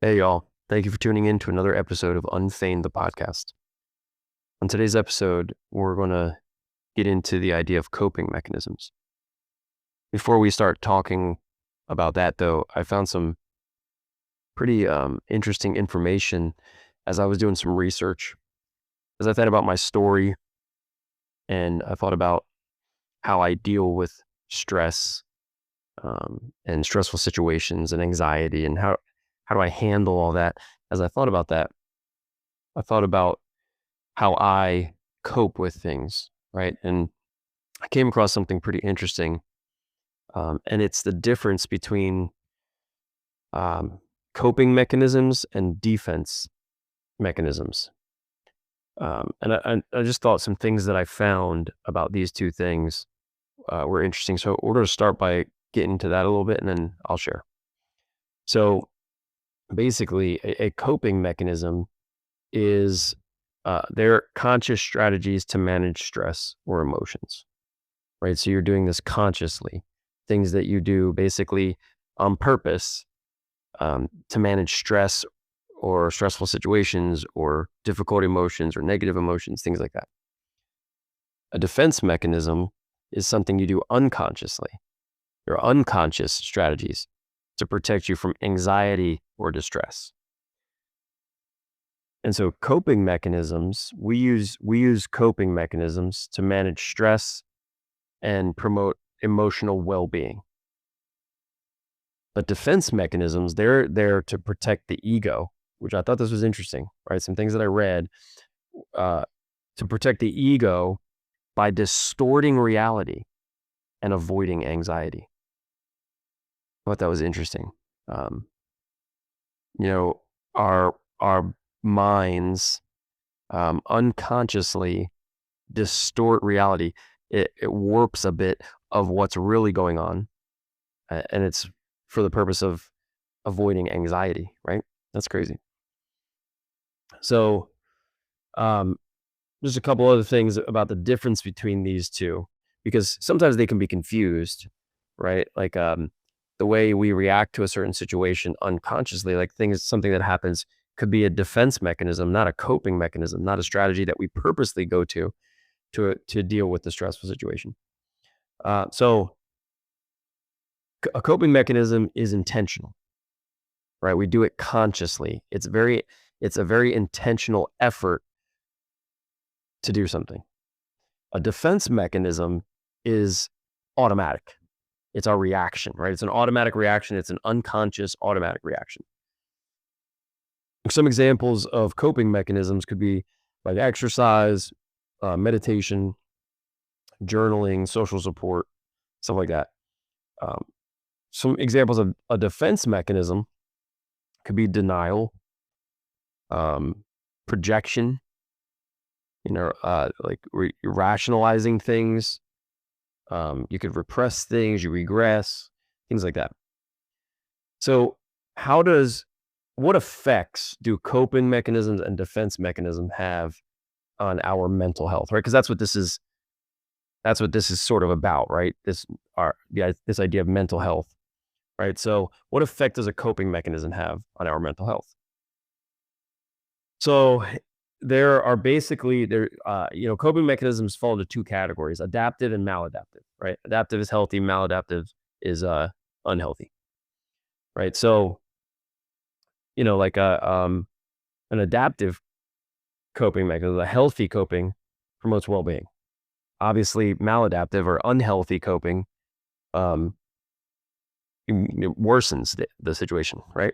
Hey, y'all. Thank you for tuning in to another episode of Unfeigned the podcast. On today's episode, we're going to get into the idea of coping mechanisms. Before we start talking about that, though, I found some pretty interesting information as I was doing some research. As I thought about my story and I thought about how I deal with stress and stressful situations and anxiety and how do I handle all that. As I thought about that, I thought about how I cope with things, right? And I came across something pretty interesting, and it's the difference between um, coping mechanisms and defense mechanisms. And I just thought some things that I found about these two things were interesting. So we're going to start by getting into that a little bit, and then I'll share. So basically, a coping mechanism is their conscious strategies to manage stress or emotions, right? So you're doing this consciously, things that you do basically on purpose to manage stress or stressful situations or difficult emotions or negative emotions, things like that. A defense mechanism is something you do unconsciously, your unconscious strategies to protect you from anxiety or distress. And so coping mechanisms, we use coping mechanisms to manage stress and promote emotional well-being. But defense mechanisms, they're there to protect the ego, which I thought this was interesting, right? Some things that I read to protect the ego by distorting reality and avoiding anxiety. I thought that was interesting. Um, our minds unconsciously distort reality. It warps a bit of what's really going on, and it's for the purpose of avoiding anxiety, right? That's crazy. So, just a couple other things about the difference between these two, because sometimes they can be confused, right? Like the way we react to a certain situation unconsciously, like something that happens could be a defense mechanism, not a coping mechanism, not a strategy that we purposely go to deal with the stressful situation. So a coping mechanism is intentional, right? We do it consciously. It's a very intentional effort to do something. A defense mechanism is automatic. It's our reaction, right? It's an automatic reaction. It's an unconscious automatic reaction. Some examples of coping mechanisms could be like exercise, meditation, journaling, social support, stuff like that. Some examples of a defense mechanism could be denial, projection, like you're rationalizing things. You could repress things, you regress, things like that. So what effects do coping mechanisms and defense mechanisms have on our mental health, right? Because that's what this is sort of about, right? This idea of mental health, right? So what effect does a coping mechanism have on our mental health? So there are basically coping mechanisms fall into two categories: adaptive and maladaptive, right? Adaptive is healthy, maladaptive is unhealthy, right? So like an adaptive coping mechanism, a healthy coping promotes well-being. Obviously, maladaptive or unhealthy coping worsens the situation, right?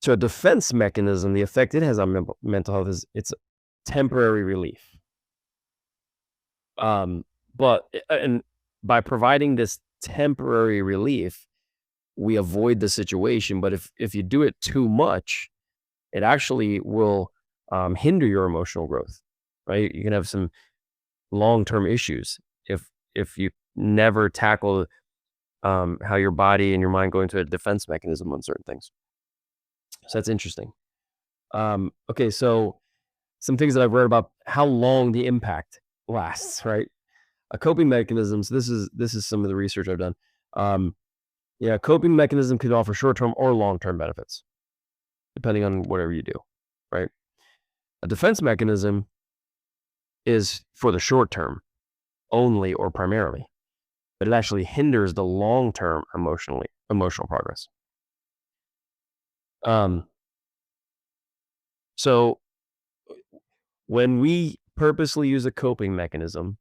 So a defense mechanism, the effect it has on mental health is it's temporary relief. But by providing this temporary relief, we avoid the situation. But if you do it too much, it actually will hinder your emotional growth, right? You can have some long-term issues if you never tackle how your body and your mind go into a defense mechanism on certain things. So that's interesting. Okay, so some things that I've read about how long the impact lasts, right? Coping mechanisms. This is some of the research I've done. Yeah, coping mechanism can offer short-term or long-term benefits, depending on whatever you do, right? A defense mechanism is for the short term only or primarily, but it actually hinders the long-term emotional progress. Um, so when we purposely use a coping mechanism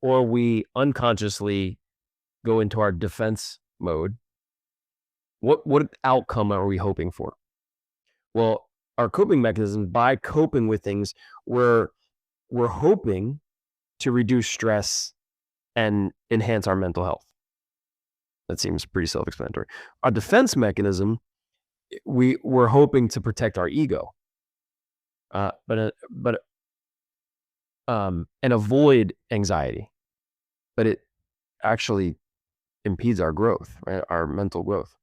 or we unconsciously go into our defense mode, what outcome are we hoping for? Well, our coping mechanism, by coping with things, we're we're hoping to reduce stress and enhance our mental health. That seems pretty self-explanatory. Our defense mechanism, we're hoping to protect our ego, but and avoid anxiety. But it actually impedes our growth, right? Our mental growth.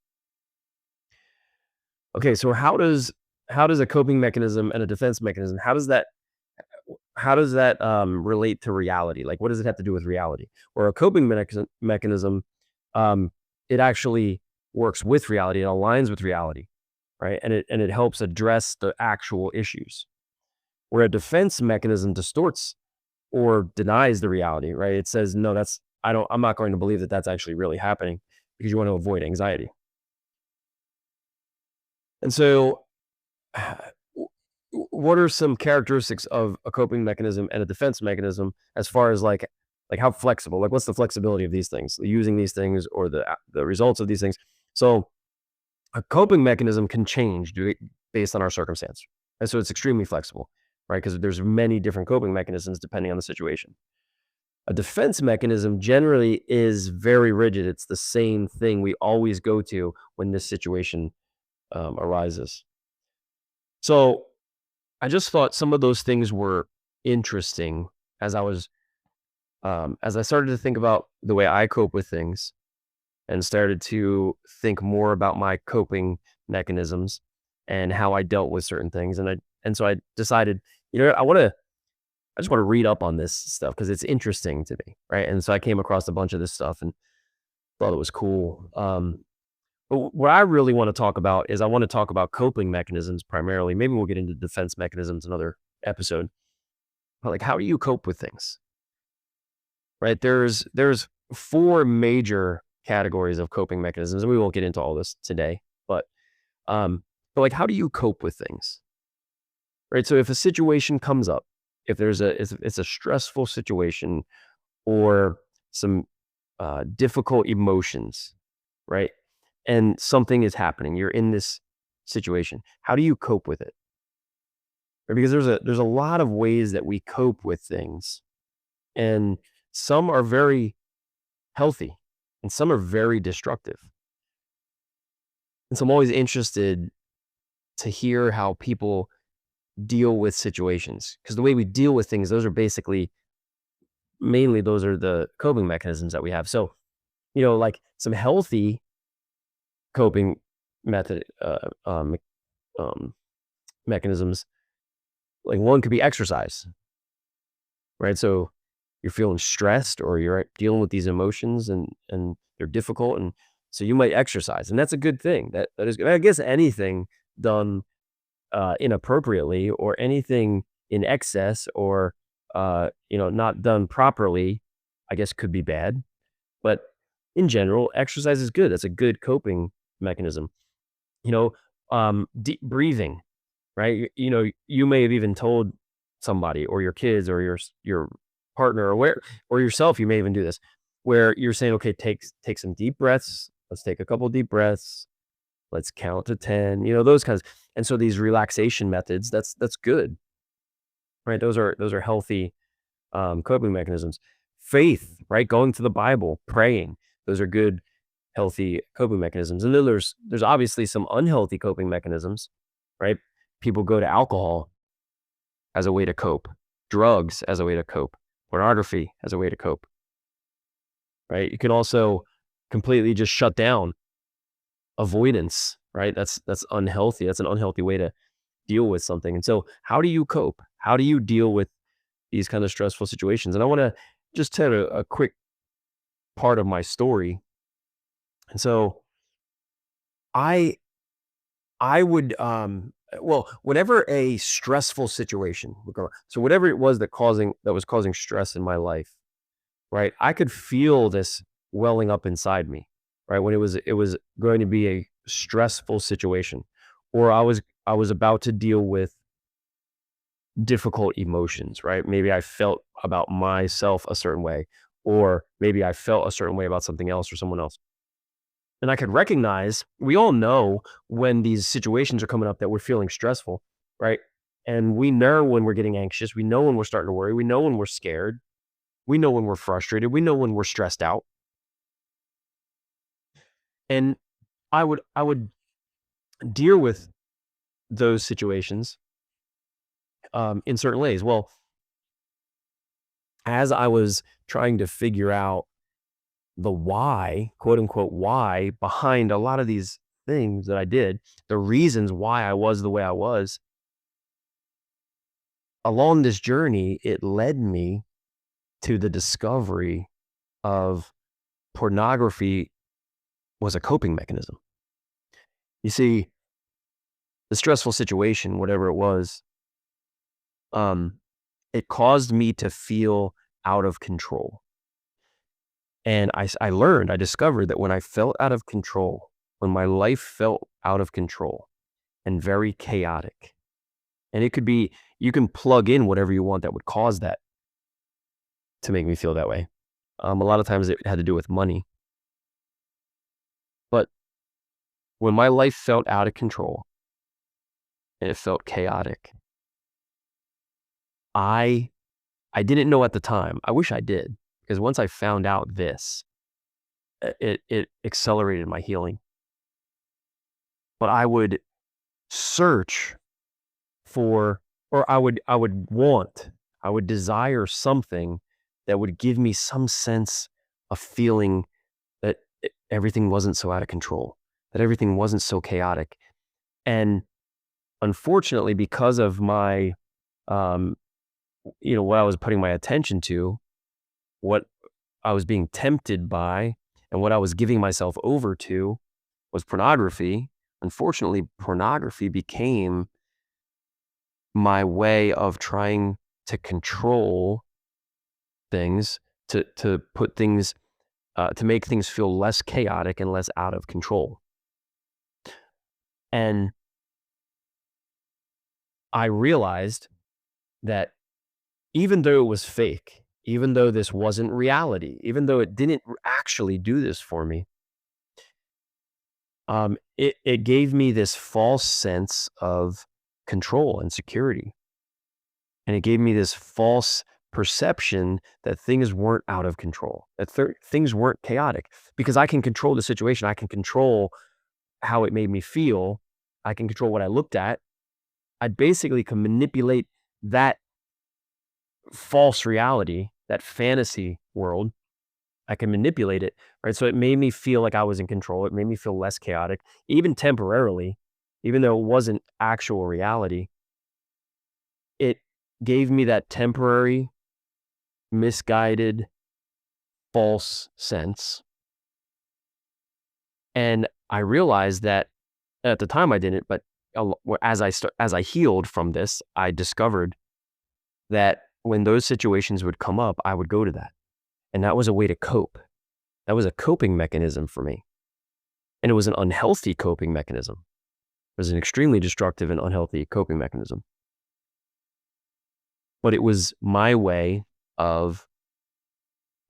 Okay, so how does a coping mechanism and a defense mechanism, how does that relate to reality? Like, what does it have to do with reality? Or a coping mechanism, um, it actually works with reality. It aligns with reality, right? And it helps address the actual issues. Where a defense mechanism distorts or denies the reality, right? It says, no, I'm not going to believe that that's actually really happening because you want to avoid anxiety. And so, what are some characteristics of a coping mechanism and a defense mechanism as far as like how flexible, like what's the flexibility of these things, using these things or the results of these things? So a coping mechanism can change based on our circumstance. And so it's extremely flexible, right? Because there's many different coping mechanisms depending on the situation. A defense mechanism generally is very rigid. It's the same thing we always go to when this situation arises. So I just thought some of those things were interesting as I started to think about the way I cope with things and started to think more about my coping mechanisms and how I dealt with certain things. And so I decided, I just want to read up on this stuff because it's interesting to me, right? And so I came across a bunch of this stuff and thought it was cool. But what I really want to talk about is I want to talk about coping mechanisms primarily. Maybe we'll get into defense mechanisms another episode. But like, how do you cope with things? Right? There's four major categories of coping mechanisms, and we won't get into all this today. Um, but like, how do you cope with things? Right? So if a situation comes up, if it's a stressful situation or some difficult emotions, right? And something is happening. You're in this situation. How do you cope with it? Right? Because there's a lot of ways that we cope with things, and some are very healthy, and some are very destructive. And so I'm always interested to hear how people deal with situations because the way we deal with things, those are the coping mechanisms that we have. So, like some healthy coping method mechanisms, like one could be exercise, right? So you're feeling stressed or you're dealing with these emotions and they're difficult, and so you might exercise, and that's a good thing. That is good. I guess anything done inappropriately or anything in excess or not done properly, I guess could be bad. But in general, exercise is good. That's a good coping mechanism. You know, deep breathing, right? You may have even told somebody or your kids or your partner or yourself. You may even do this where you're saying, okay, take some deep breaths. Let's take a couple deep breaths. Let's count to 10. Those kinds. And so these relaxation methods, that's good, right? Those are healthy coping mechanisms. Faith, right? Going to the Bible, praying. Those are good, healthy coping mechanisms. And then there's obviously some unhealthy coping mechanisms, right? People go to alcohol as a way to cope, drugs as a way to cope, pornography as a way to cope, right? You can also completely just shut down, avoidance, right? That's unhealthy. That's an unhealthy way to deal with something. And so how do you cope? How do you deal with these kind of stressful situations? And I want to just tell a quick part of my story. And so I I would, well, whenever a stressful situation would go, so whatever it was that was causing stress in my life, right? I could feel this welling up inside me, right? When it was going to be a stressful situation, or I was about to deal with difficult emotions, right? Maybe I felt about myself a certain way, or maybe I felt a certain way about something else or someone else. And I could recognize, we all know when these situations are coming up that we're feeling stressful, right? And we know when we're getting anxious. We know when we're starting to worry. We know when we're scared. We know when we're frustrated. We know when we're stressed out. And I would deal with those situations in certain ways. Well, as I was trying to figure out the why, quote unquote, why behind a lot of these things that I did, the reasons why I was the way I was, along this journey, it led me to the discovery of pornography was a coping mechanism. You see, the stressful situation, whatever it was, um, it caused me to feel out of control. And I learned, I discovered that when I felt out of control, when my life felt out of control and very chaotic, and it could be, you can plug in whatever you want that would cause that to make me feel that way. A lot of times it had to do with money. But when my life felt out of control and it felt chaotic, I I didn't know at the time. I wish I did, because once I found out this, it accelerated my healing. But I would search for, or I would desire something that would give me some sense of feeling that everything wasn't so out of control, that everything wasn't so chaotic. And unfortunately, because of my, um, what I was putting my attention to, what I was being tempted by, and what I was giving myself over to was pornography. Unfortunately, pornography became my way of trying to control things, to put things, to make things feel less chaotic and less out of control. And I realized that even though it was fake, even though this wasn't reality, even though it didn't actually do this for me, it gave me this false sense of control and security. And it gave me this false perception that things weren't out of control, that things weren't chaotic, because I can control the situation. I can control how it made me feel. I can control what I looked at. I basically can manipulate that false reality, that fantasy world. I can manipulate it, right? So it made me feel like I was in control. It made me feel less chaotic, even temporarily, even though it wasn't actual reality. It gave me that temporary, misguided, false sense. And I realized that at the time I didn't, but as I healed from this, I discovered that when those situations would come up, I would go to that. And that was a way to cope. That was a coping mechanism for me. And it was an unhealthy coping mechanism. It was an extremely destructive and unhealthy coping mechanism. But it was my way of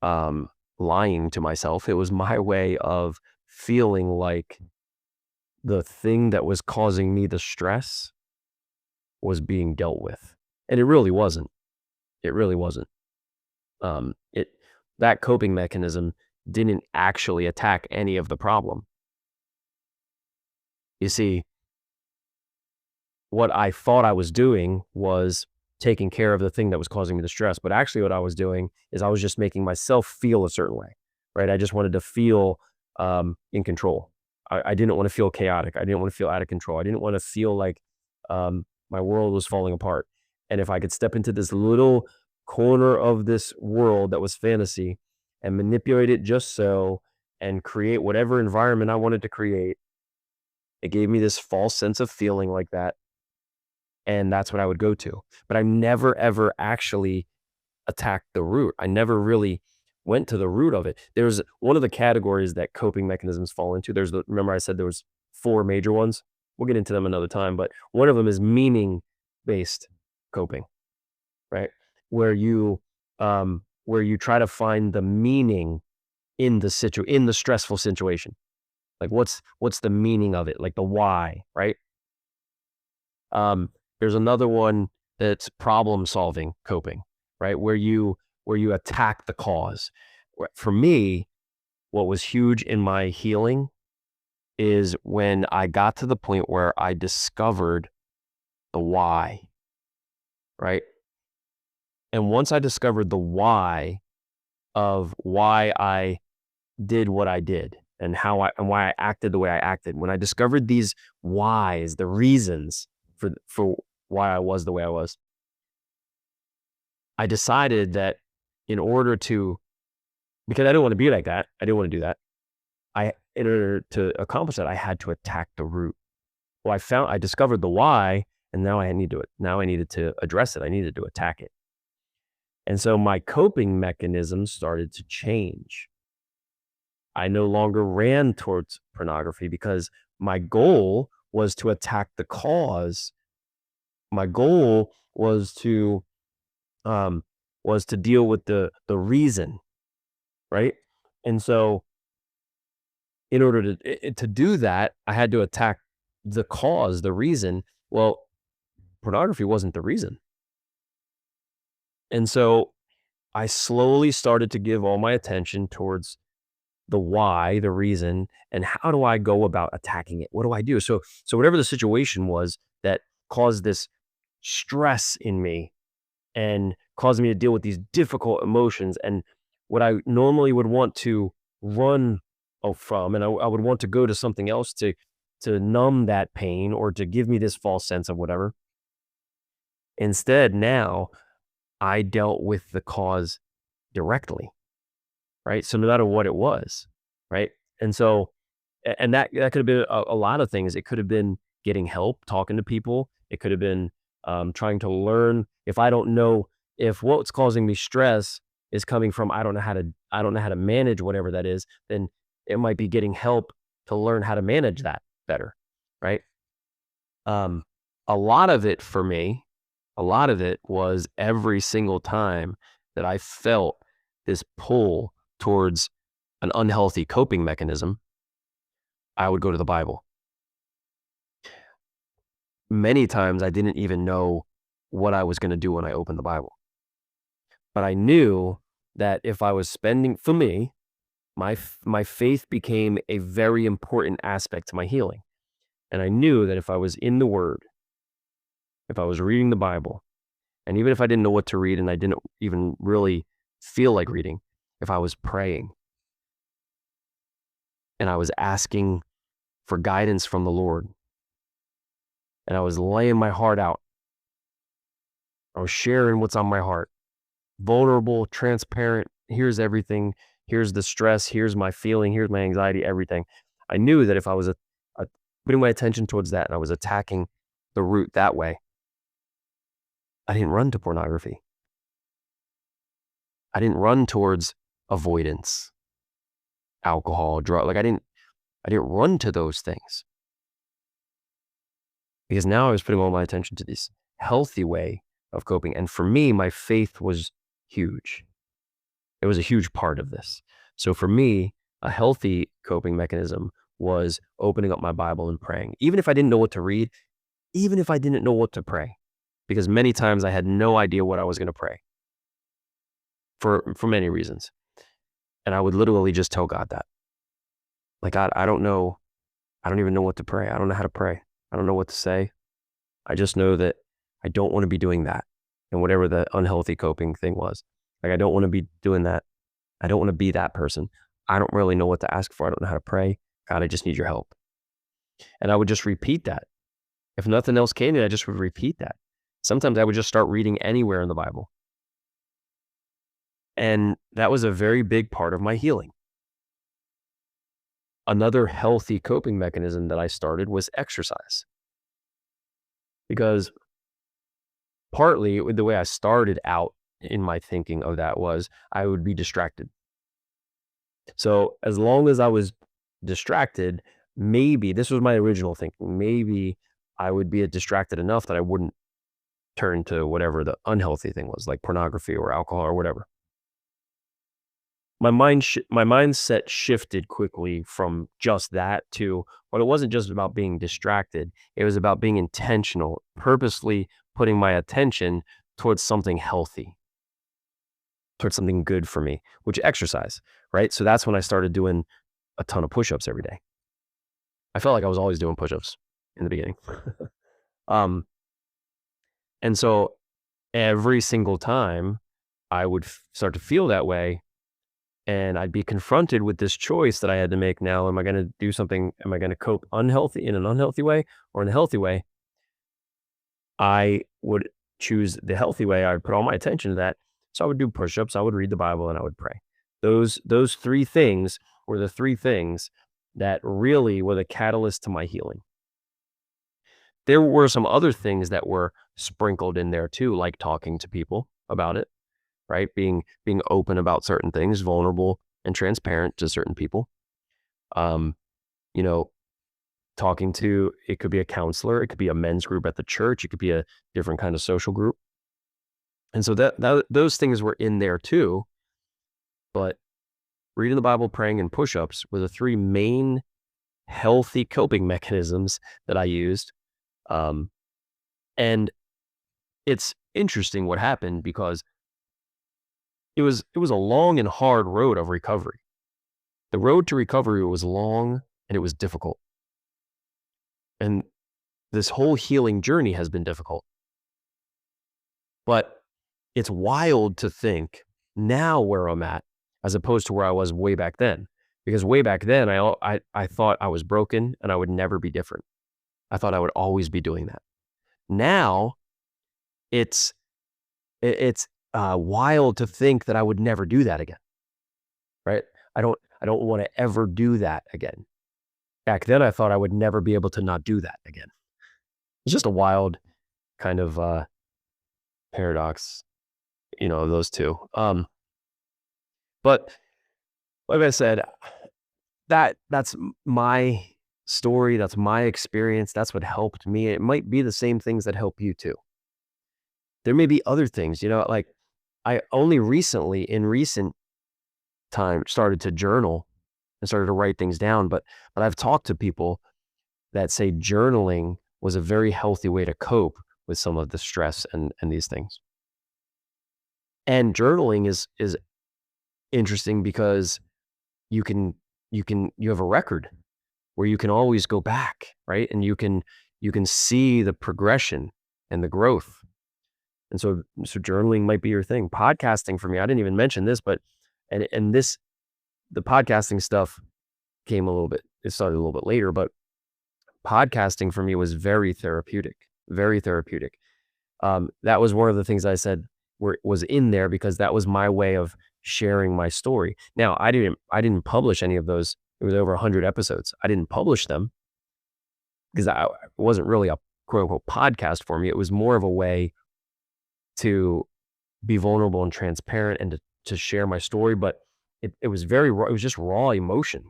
um, lying to myself. It was my way of feeling like the thing that was causing me the stress was being dealt with. And it really wasn't. It really wasn't. It That coping mechanism didn't actually attack any of the problem. You see, what I thought I was doing was taking care of the thing that was causing me the stress. But actually, what I was doing is I was just making myself feel a certain way, right? I just wanted to feel in control. I didn't want to feel chaotic. I didn't want to feel out of control. I didn't want to feel like my world was falling apart. And if I could step into this little corner of this world that was fantasy and manipulate it just so, and create whatever environment I wanted to create, It gave me this false sense of feeling like that. And that's what I would go to. But I never, ever actually attacked the root. I never really went to the root of it. There's one of the categories that coping mechanisms fall into. Remember I said there was 4 major ones? We'll get into them another time, but one of them is meaning-based coping, right? Where you try to find the meaning in the stressful situation. Like what's the meaning of it? Like the why, right? There's another one that's problem-solving coping, right? Where you attack the cause. For me, what was huge in my healing is when I got to the point where I discovered the why, right? And once I discovered the why of why I did what I did and why I acted the way I acted, when I discovered these whys, the reasons for why I was the way I was, I decided that in order to, because I didn't want to be like that, I didn't want to do that. In order to accomplish that, I had to attack the root. Well, I discovered the why, and now I needed to address it. I needed to attack it. And so my coping mechanisms started to change. I no longer ran towards pornography because my goal was to attack the cause. My goal was to deal with the reason, right? And so in order to do that, I had to attack the cause, the reason. Well, pornography wasn't the reason. And so I slowly started to give all my attention towards the why, the reason, and how do I go about attacking it? What do I do? So whatever the situation was that caused this stress in me and caused me to deal with these difficult emotions and what I normally would want to run from, and I would want to go to something else to numb that pain or to give me this false sense of whatever. Instead, now I dealt with the cause directly, right? So no matter what it was, right? And so, and that could have been a lot of things. It could have been getting help, talking to people. It could have been trying to learn. If I don't know if what's causing me stress is coming from I don't know how to manage whatever that is, then it might be getting help to learn how to manage that better, right? Um, a lot of it for me, a lot of it was every single time that I felt this pull towards an unhealthy coping mechanism, I would go to the Bible. Many times I didn't even know what I was going to do when I opened the Bible. But I knew that if I was for me, my faith became a very important aspect to my healing. And I knew that if I was in the Word, if I was reading the Bible, and even if I didn't know what to read and I didn't even really feel like reading, if I was praying and I was asking for guidance from the Lord and I was laying my heart out, I was sharing what's on my heart, vulnerable, transparent, here's everything, here's the stress, here's my feeling, here's my anxiety, everything. I knew that if I was putting my attention towards that and I was attacking the root that way, I didn't run to pornography. I didn't run towards avoidance, alcohol, drug. Like I didn't run to those things because now I was putting all my attention to this healthy way of coping. And for me, my faith was huge. It was a huge part of this. So for me, a healthy coping mechanism was opening up my Bible and praying, even if I didn't know what to read, even if I didn't know what to pray, because many times I had no idea what I was going to pray for many reasons. And I would literally just tell God that, like, God, I don't know. I don't even know what to pray. I don't know how to pray. I don't know what to say. I just know that I don't want to be doing that. And whatever the unhealthy coping thing was, like, I don't want to be doing that. I don't want to be that person. I don't really know what to ask for. I don't know how to pray. God, I just need your help. And I would just repeat that. If nothing else came to me, I just would repeat that. Sometimes I would just start reading anywhere in the Bible. And that was a very big part of my healing. another healthy coping mechanism that I started was exercise. Because partly with the way I started out in my thinking of that was I would be distracted. So as long as I was distracted, maybe this was my original thinking, maybe I would be distracted enough that I wouldn't turn to whatever the unhealthy thing was, like pornography or alcohol or whatever. My mindset shifted quickly from just that to, well, it wasn't just about being distracted. It was about being intentional, purposely putting my attention towards something healthy, towards something good for me, which exercise, right? So that's when I started doing a ton of push-ups every day. I felt like I was always doing push-ups in the beginning. Um, and so every single time I would start to feel that way, and I'd be confronted with this choice that I had to make now. Am I going to do something? Am I going to cope unhealthy in an unhealthy way or in a healthy way? I would choose the healthy way. I would put all my attention to that. So I would do push-ups, I would read the Bible, and I would pray. Those three things were the three things that really were the catalyst to my healing. There were some other things that were sprinkled in there too, like talking to people about it, right? Being open about certain things, vulnerable and transparent to certain people. Um, you know, talking to, it could be a counselor, it could be a men's group at the church, it could be a different kind of social group. And so that those things were in there too, but reading the Bible, praying, and push-ups were the three main healthy coping mechanisms that I used. Um, and it's interesting what happened because it was a long and hard road of recovery. The road to recovery was long and it was difficult. And this whole healing journey has been difficult. But it's wild to think now where I'm at as opposed to where I was way back then. Because way back then, I thought I was broken and I would never be different. I thought I would always be doing that. Now it's it's wild to think that I would never do that again, right? I don't want to ever do that again. Back then, I thought I would never be able to not do that again. It's just a wild kind of paradox, those two. But like I said, that's my story. That's my experience. That's what helped me. It might be the same things that help you too. There may be other things, like I only recently, in recent time, started to journal and started to write things down. But I've talked to people that say journaling was a very healthy way to cope with some of the stress and these things. And journaling is interesting because you have a record where you can always go back, right? And you can see the progression and the growth. And so journaling might be your thing. Podcasting for me, I didn't even mention this, but and this the podcasting stuff it started a little bit later, but podcasting for me was very therapeutic, very therapeutic. That was one of the things I said was in there because that was my way of sharing my story. Now, I didn't publish any of those. It was over 100 episodes. I didn't publish them because it wasn't really a quote unquote podcast for me. It was more of a way to be vulnerable and transparent and to share my story. But it was very raw. It was just raw emotion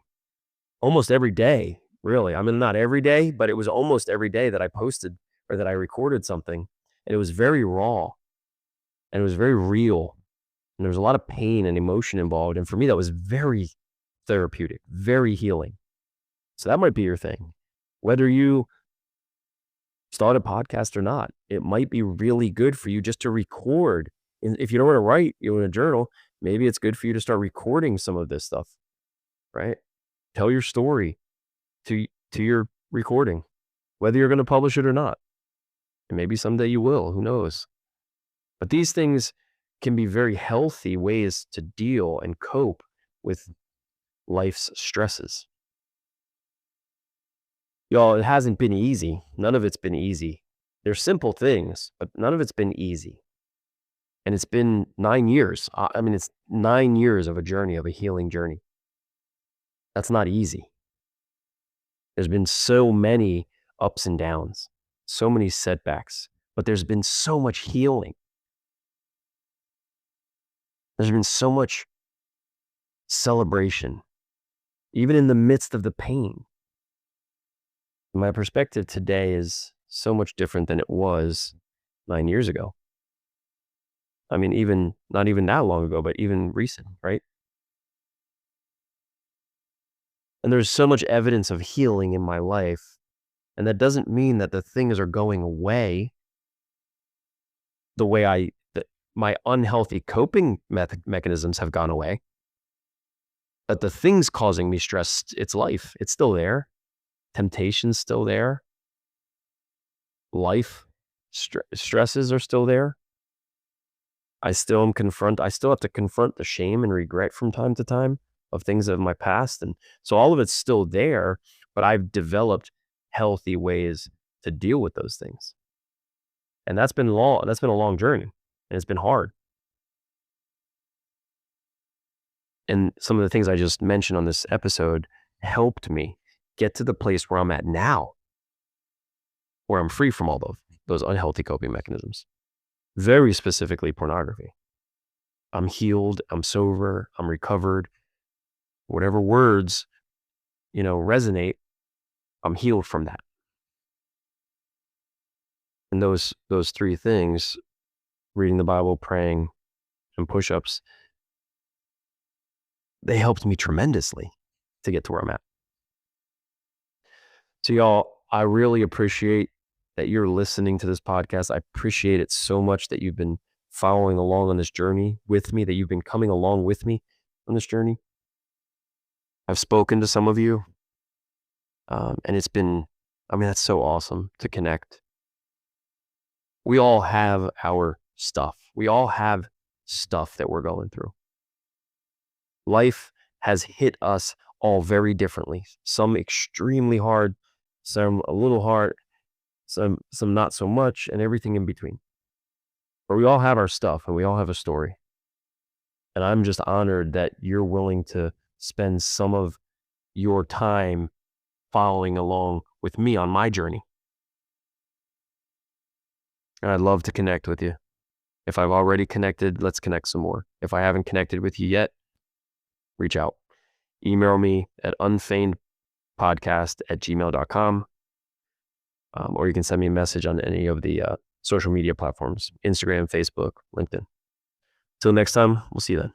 almost every day, really. I mean, not every day, but it was almost every day that I posted or that I recorded something. And it was very raw and it was very real. And there was a lot of pain and emotion involved. And for me, that was very therapeutic, very healing. So that might be your thing. Whether you start a podcast or not, it might be really good for you just to record. And if you don't want to write, you want to journal, maybe it's good for you to start recording some of this stuff, right? Tell your story to your recording, whether you're going to publish it or not. And maybe someday you will, who knows? But these things can be very healthy ways to deal and cope with life's stresses. Y'all, it hasn't been easy. None of it's been easy. They're simple things, but none of it's been easy. And it's been 9 years. I mean, it's 9 years of a journey, of a healing journey. That's not easy. There's been so many ups and downs, so many setbacks, but there's been so much healing. There's been so much celebration, even in the midst of the pain. My perspective today is so much different than it was 9 years ago. I mean, even not even that long ago, but even recent, right? And there's so much evidence of healing in my life. And that doesn't mean that the things are going away the way my unhealthy coping mechanisms have gone away. But the things causing me stress, it's life. It's still there. Temptation's still there. Life stresses are still there. I still have to confront the shame and regret from time to time of things of my past. And so all of it's still there, but I've developed healthy ways to deal with those things. And that's been a long journey, and it's been hard. And some of the things I just mentioned on this episode helped me get to the place where I'm at now, where I'm free from all of those unhealthy coping mechanisms, very specifically pornography. I'm healed, I'm sober, I'm recovered. Whatever words, resonate, I'm healed from that. And those three things, reading the Bible, praying, and push-ups, they helped me tremendously to get to where I'm at. So y'all, I really appreciate that you're listening to this podcast. I appreciate it so much that you've been following along on this journey with me, that you've been coming along with me on this journey. I've spoken to some of you, and it's been, that's so awesome to connect. We all have our stuff. We all have stuff that we're going through. Life has hit us all very differently. Some extremely hard, some a little hard, some not so much, and everything in between. But we all have our stuff, and we all have a story. And I'm just honored that you're willing to spend some of your time following along with me on my journey. And I'd love to connect with you. If I've already connected, let's connect some more. If I haven't connected with you yet, reach out. Email me at unfeignedpodcast@gmail.com. Or you can send me a message on any of the social media platforms, Instagram, Facebook, LinkedIn. Till next time, we'll see you then.